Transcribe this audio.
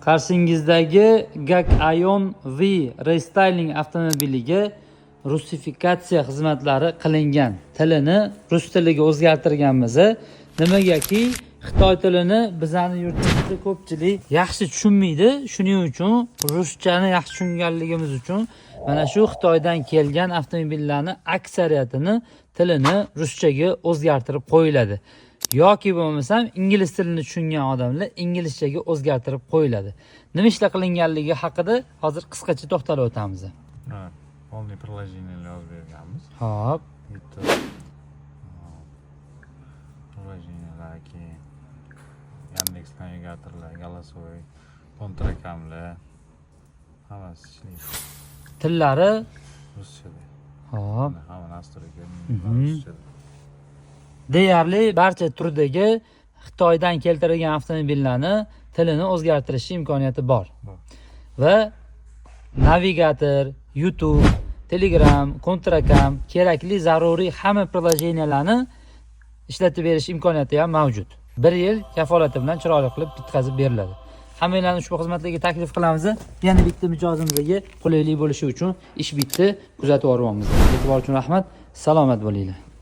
Qarshingizdagi GAC Aion V restyling avtomobiliga rusifikatsiya xizmatlari qilingan. Tilini rus tiliga o'zgartirganmiz. Nimagaki Xitoy tilini bizning yurtimizda ko'pchilik yaxshi tushunmaydi. Shuning uchun ruschani yaxshi tushunganligimiz uchun mana shu Xitoydan kelgan avtomobillarning aksariyatini tilini ruschaga o'zgartirib qo'yiladi. Yoki bo'lmasam ingliz tilini tushungan odamlar inglizchaga o'zgartirib qo'yiladi. Nima ishlar qilinganligi haqida hozir qisqacha to'xtalib o'tamiz. Ha, полный приложениyalar yozib berganmiz. Xo'p. Приложениyalar keyin Yandex navigatorlar, голосовой, kontrakamlar hammasi ishlaydi. Tillari Ruschada. Xo'p. Hamma nastroyga ruschada. Deyarli barcha turdagi Xitoydan keltirilgan avtomobillarni tilini o'zgartirish imkoniyati bor. Va navigator, YouTube, Telegram, kontrakam, kerakli zaruriy hamma priложениyalarni ishlatib berish imkoniyati ham mavjud. 1 yil kafolati bilan chiroyli qilib bitkazib beriladi. Hammalarni ushbu xizmatlarga taklif qilamiz. Yana bitta mijozimizga qulaylik bo'lishi uchun ish bitdi, kuzatib boryapmiz. E'tibor uchun rahmat. Salomat bo'linglar.